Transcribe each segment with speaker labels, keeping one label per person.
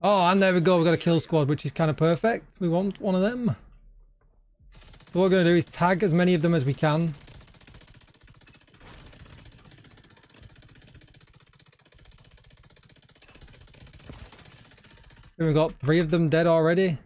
Speaker 1: Oh, and there we go. We've got a kill squad, which is kind of perfect. We want one of them. So what we're going to do is tag as many of them as we can. We've got 3 of them dead already.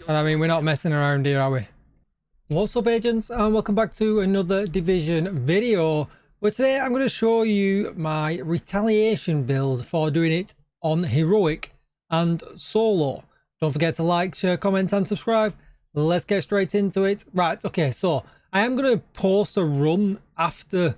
Speaker 1: And I mean, we're not messing around here, are we? What's up, agents, and welcome back to another Division video. But today I'm going to show you my Retaliation build for doing it on Heroic and Solo. Don't forget to like, share, comment and subscribe. Let's get straight into it. Right, okay, so I am going to post a run after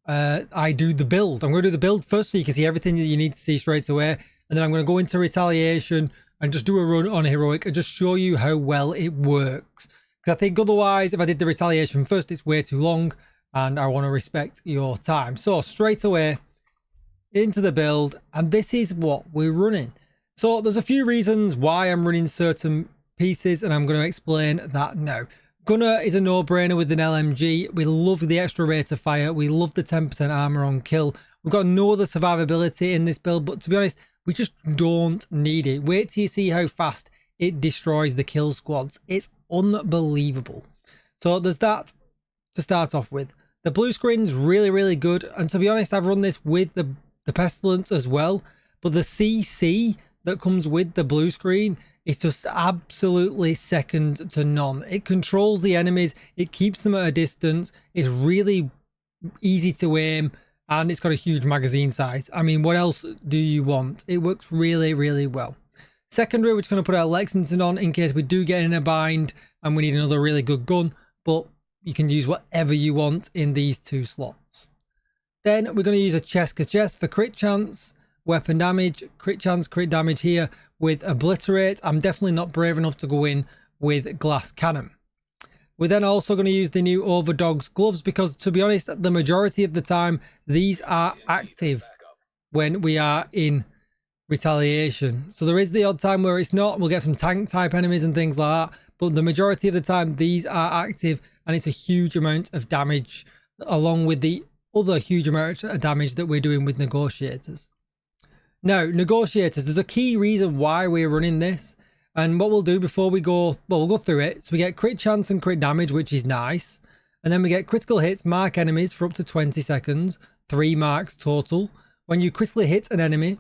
Speaker 1: I do the build. I'm going to do the build first so you can see everything that you need to see straight away. And then I'm going to go into Retaliation and just do a run on Heroic and just show you how well it works. Because I think otherwise, if I did the Retaliation first, it's way too long and I want to respect your time. So straight away into the build, and this is what we're running. So there's a few reasons why I'm running certain pieces and I'm going to explain that now. Gunner is a no-brainer with an LMG. We love the extra rate of fire. We love the 10% armor on kill. We've got no other survivability in this build, but to be honest, we just don't need it. Wait till you see how fast it destroys the kill squads. It's unbelievable. So there's that to start off with. The blue screen is really, really good. And to be honest, I've run this with the Pestilence as well. But the CC that comes with the blue screen is just absolutely second to none. It controls the enemies. It keeps them at a distance. It's really easy to aim. And it's got a huge magazine size. I mean, what else do you want? It works really, really well. Secondary, we're just going to put our Lexington on in case we do get in a bind and we need another really good gun. But you can use whatever you want in these 2 slots. Then we're going to use a chest for crit chance, weapon damage, crit chance, crit damage here with Obliterate. I'm definitely not brave enough to go in with glass cannon. We're then also going to use the new Overdog's gloves because, to be honest, the majority of the time these are active when we are in Retaliation. So there is the odd time where it's not. We'll get some tank type enemies and things like that, but the majority of the time these are active and it's a huge amount of damage along with the other huge amount of damage that we're doing with Negotiators. Now, Negotiators, there's a key reason why we're running this. And what we'll do before we go, well, we'll go through it. So we get crit chance and crit damage, which is nice. And then we get critical hits, mark enemies for up to 20 seconds, 3 marks total. When you critically hit an enemy,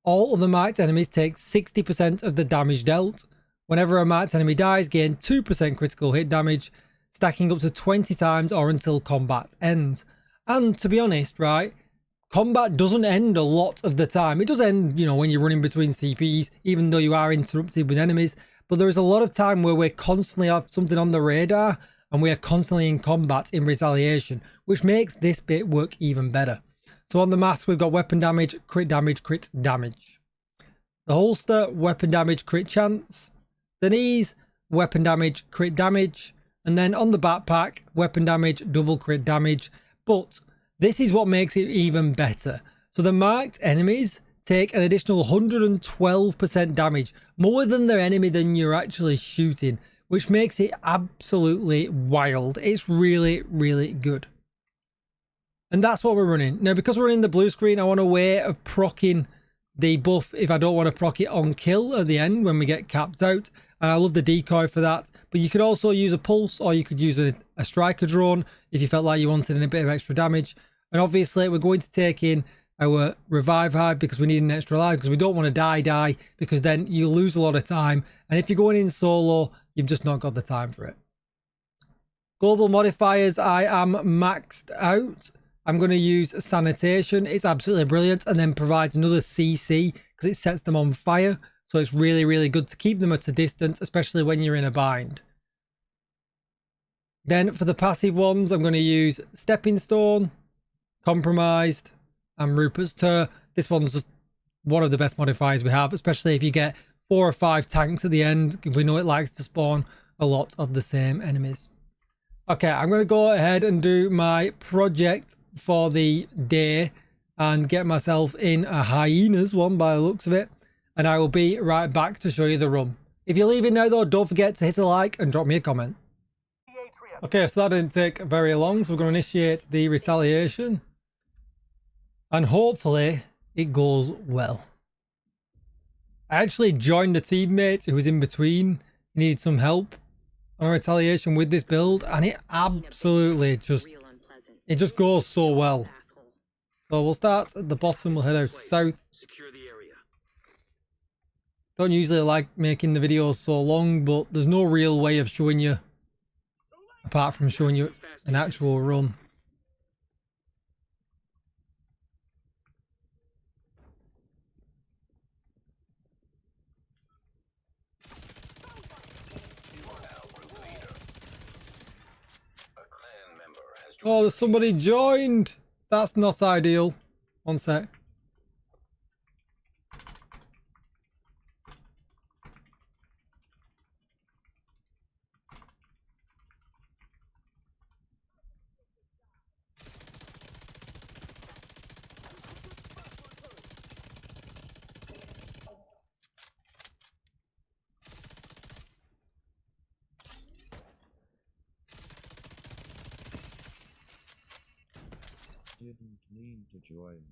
Speaker 1: all of the marked enemies take 60% of the damage dealt. Whenever a marked enemy dies, gain 2% critical hit damage, stacking up to 20 times or until combat ends. And to be honest, right, combat doesn't end a lot of the time. It does end, you know, when you're running between CPs, even though you are interrupted with enemies. But there is a lot of time where we're constantly have something on the radar and we are constantly in combat in Retaliation, which makes this bit work even better. So on the mask, we've got weapon damage, crit damage, crit damage. The holster, weapon damage, crit chance. The knees, weapon damage, crit damage. And then on the backpack, weapon damage, double crit damage. But this is what makes it even better. So the marked enemies take an additional 112% damage, more than their enemy than you're actually shooting, which makes it absolutely wild. It's really, really good. And that's what we're running. Now, because we're in the blue screen, I want a way of proccing the buff if I don't want to proc it on kill at the end when we get capped out. And I love the decoy for that. But you could also use a pulse or you could use a striker drone if you felt like you wanted a bit of extra damage. And obviously, we're going to take in our revive hive because we need an extra life because we don't want to die because then you lose a lot of time. And if you're going in solo, you've just not got the time for it. Global modifiers, I am maxed out. I'm going to use sanitation. It's absolutely brilliant and then provides another CC because it sets them on fire. So it's really, really good to keep them at a distance, especially when you're in a bind. Then for the passive ones, I'm going to use Stepping Stone, Compromised, and Rupert's Tur. This one's just one of the best modifiers we have, especially if you get 4 or 5 tanks at the end. We know it likes to spawn a lot of the same enemies. Okay, I'm going to go ahead and do my project for the day and get myself in a hyenas one by the looks of it. And I will be right back to show you the run. If you're leaving now though, don't forget to hit a like and drop me a comment. Okay, so that didn't take very long, so we're going to initiate the retaliation. And hopefully it goes well. I actually joined a teammate who was in between, needed some help on retaliation with this build, and it absolutely just goes so well. So we'll start at the bottom, we'll head out south. Don't usually like making the videos so long, but there's no real way of showing you, apart from showing you an actual run. Oh, there's somebody joined! That's not ideal. One sec.
Speaker 2: Didn't mean to join.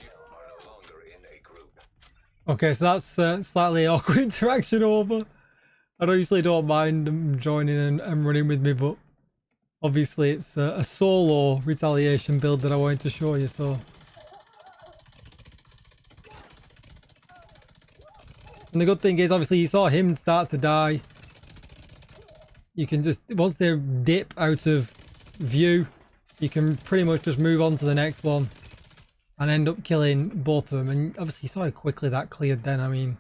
Speaker 2: You are no longer in a group.
Speaker 1: Okay, so that's slightly awkward interaction over. I usually don't mind them joining and running with me, but obviously it's a solo retaliation build that I wanted to show you, so. And the good thing is, obviously, you saw him start to die. You can just, once they dip out of view, you can pretty much just move on to the next one and end up killing both of them. And obviously, you saw how quickly that cleared then. I mean,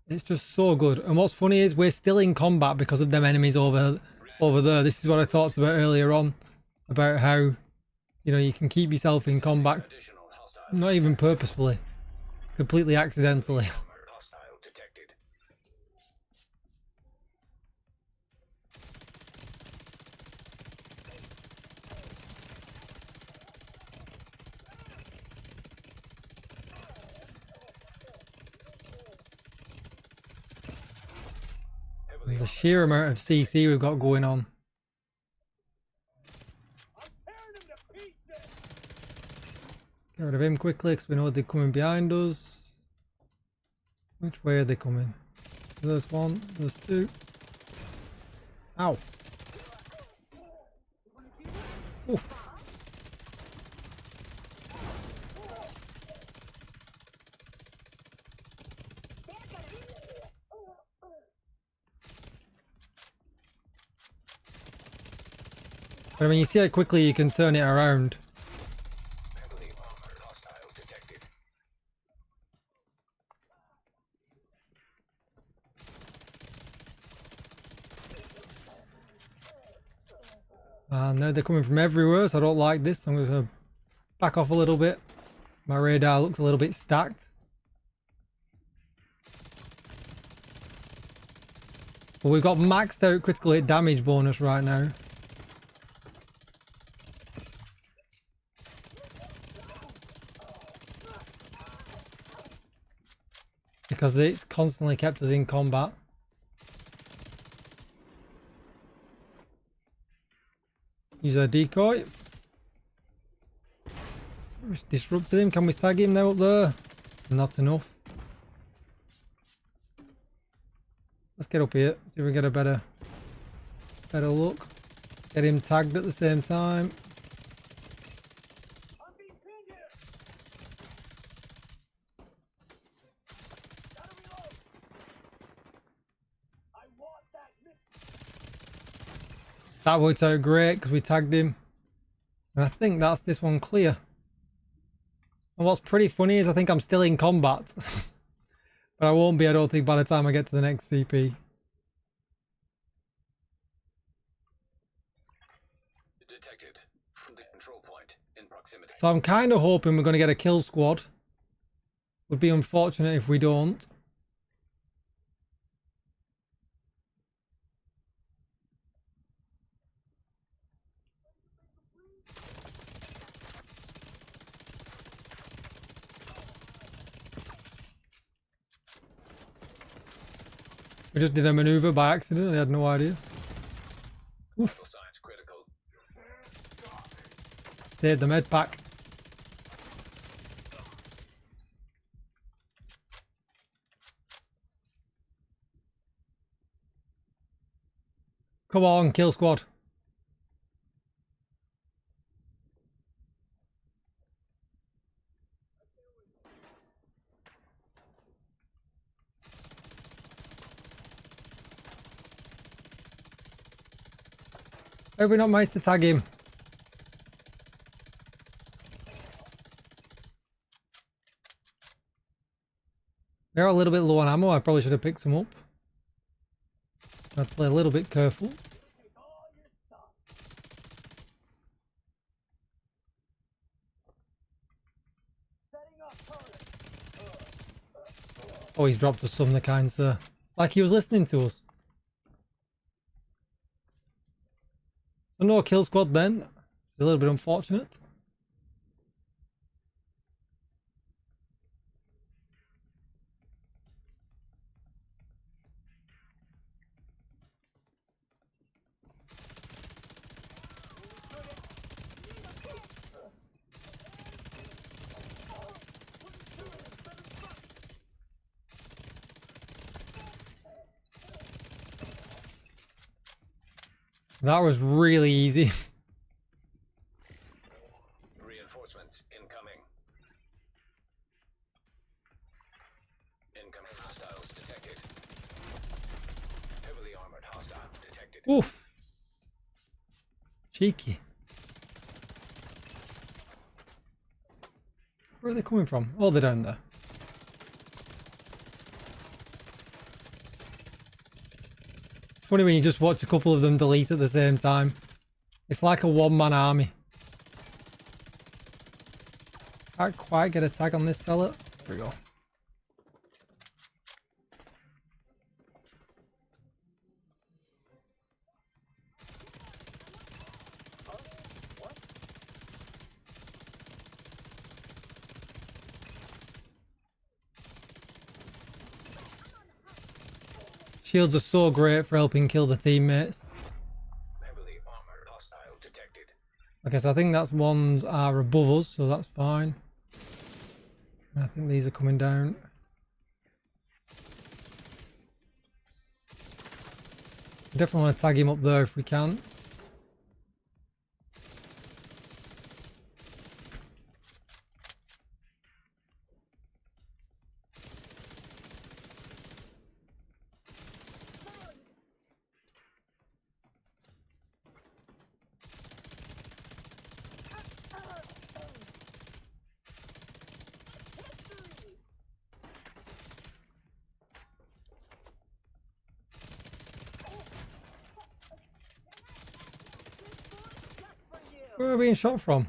Speaker 1: it's just so good. And what's funny is we're still in combat because of them enemies over there. This is what I talked about earlier on, about how, you know, you can keep yourself in combat, not even purposefully, completely accidentally. And the sheer amount of CC we've got going on. Get rid of him quickly because we know they're coming behind us. Which way are they coming? There's one, there's two. Ow. Oof. But I mean, you see how quickly you can turn it around. And now they're coming from everywhere, so I don't like this. I'm just going to back off a little bit. My radar looks a little bit stacked. But we've got maxed out critical hit damage bonus right now. Because it's constantly kept us in combat. Use our decoy. Just disrupted him. Can we tag him now up there? Not enough. Let's get up here. See if we get a better look. Get him tagged at the same time. That worked out great because we tagged him. And I think that's this one clear. And what's pretty funny is I think I'm still in combat. But I won't be, I don't think, by the time I get to the next CP.
Speaker 2: Detected from the control point in proximity.
Speaker 1: So I'm kind of hoping we're going to get a kill squad. Would be unfortunate if we don't. I just did a maneuver by accident. I had no idea. Oof.
Speaker 2: Science critical.
Speaker 1: Saved the med pack. Come on, kill squad. Have we not managed to tag him? They're a little bit low on ammo. I probably should have picked some up. I have to play a little bit careful. Oh, he's dropped us some of the kind, sir. Like he was listening to us. So no kill squad then. It's a little bit unfortunate. That was really easy.
Speaker 2: Reinforcements incoming. Incoming hostiles detected. Heavily armored hostile detected.
Speaker 1: Oof. Cheeky. Where are they coming from? Oh, they're down there. It's funny when you just watch a couple of them delete at the same time. It's like a one-man army. Can't quite get a tag on this fella. There we go. Shields are so great for helping kill the teammates.
Speaker 2: Heavily armored hostile detected.
Speaker 1: Okay, so I think that's ones are above us, so that's fine. I think these are coming down. Definitely want to tag him up there if we can. Where are we being shot from?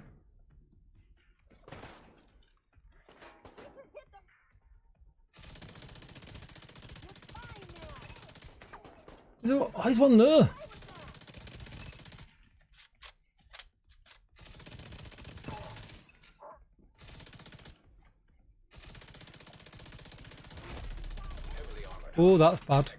Speaker 1: Oh, he's one there. Oh, that's bad.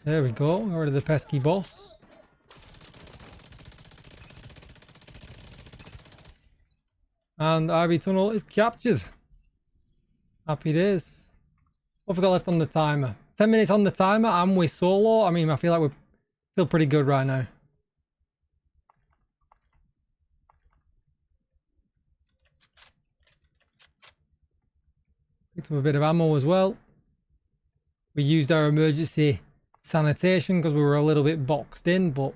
Speaker 1: There we go. Got rid of the pesky boss. And Ivy Tunnel is captured. Happy days. What have we got left on the timer? 10 minutes on the timer and we're solo. I mean, I feel like we feel pretty good right now. Picked up a bit of ammo as well. We used our emergency sanitation because we were a little bit boxed in, but...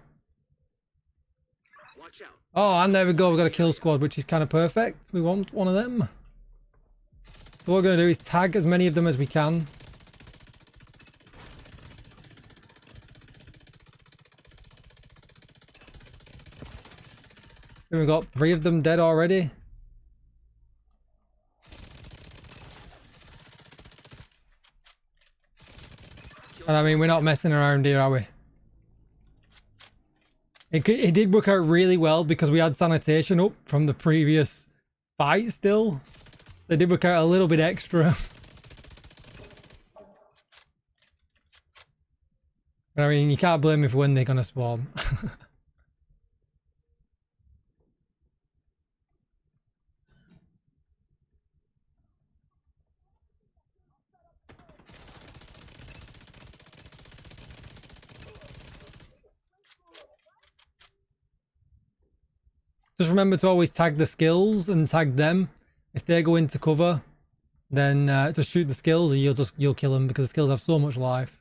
Speaker 2: Watch out.
Speaker 1: Oh, and there we go. We've got a kill squad, which is kind of perfect. We want one of them. So what we're going to do is tag as many of them as we can. And we've got 3 of them dead already. And I mean, we're not messing around here, are we? It did work out really well because we had sanitation up from the previous fight still. They did work out a little bit extra. But I mean, you can't blame me for when they're going to spawn. Just remember to always tag the skills and tag them. If they go into cover, then just shoot the skills and you'll kill them because the skills have so much life.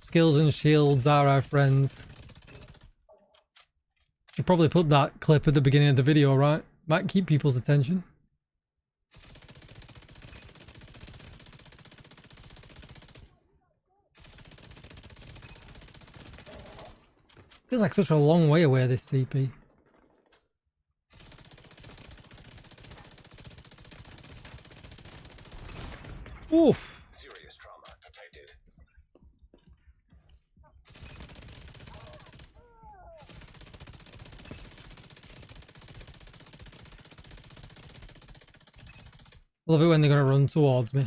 Speaker 1: Skills and shields are our friends. Should probably put that clip at the beginning of the video, right? Might keep people's attention. Feels like such a long way away, this CP. Oof.
Speaker 2: Serious trauma detected.
Speaker 1: Love it when they're going to run towards me.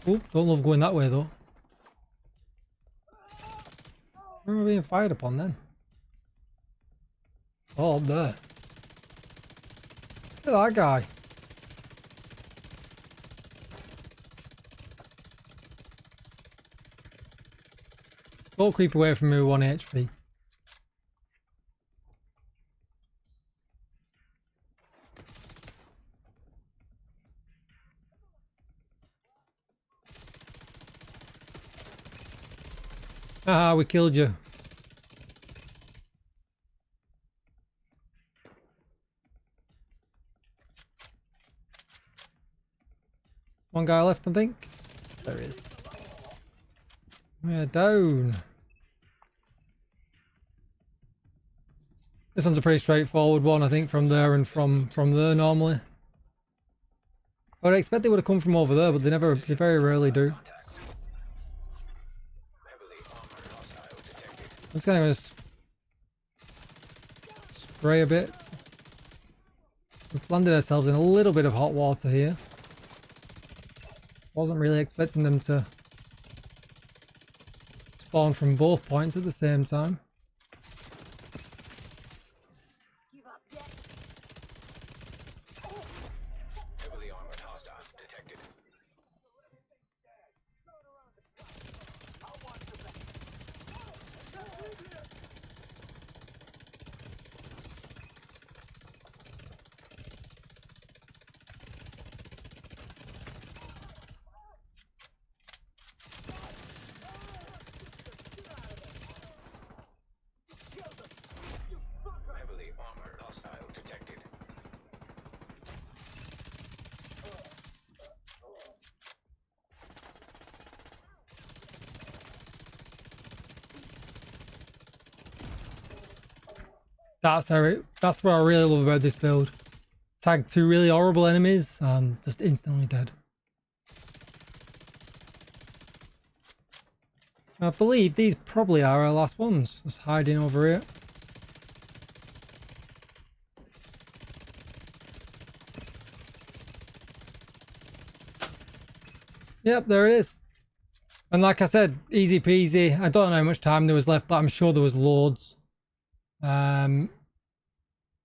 Speaker 1: Oop, don't love going that way though. Where am I being fired upon then? Oh, up there. Look at that guy. Don't creep away from me with 1 HP. Ah, we killed you. One guy left, I think. There he is. Yeah, down. This one's a pretty straightforward one, I think, from there and from there normally. I would expect they would have come from over there, but they very rarely do. I'm just going to spray a bit. We've landed ourselves in a little bit of hot water here. Wasn't really expecting them to spawn from both points at the same time.
Speaker 2: Heavily armored hostile detected. Heavily armored hostile detected.
Speaker 1: That's what I really love about this build. Tag 2 really horrible enemies and just instantly dead. I believe these probably are our last ones. Just hiding over here. Yep, there it is. And like I said, easy peasy. I don't know how much time there was left, but I'm sure there was loads.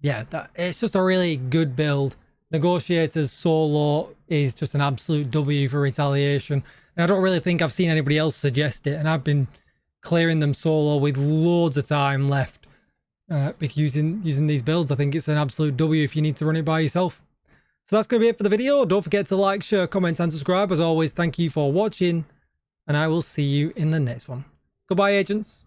Speaker 1: Yeah, it's just a really good build. Negotiators solo is just an absolute W for Retaliation. And I don't really think I've seen anybody else suggest it. And I've been clearing them solo with loads of time left. Using these builds, I think it's an absolute W if you need to run it by yourself. So that's going to be it for the video. Don't forget to like, share, comment and subscribe. As always, thank you for watching. And I will see you in the next one. Goodbye, agents.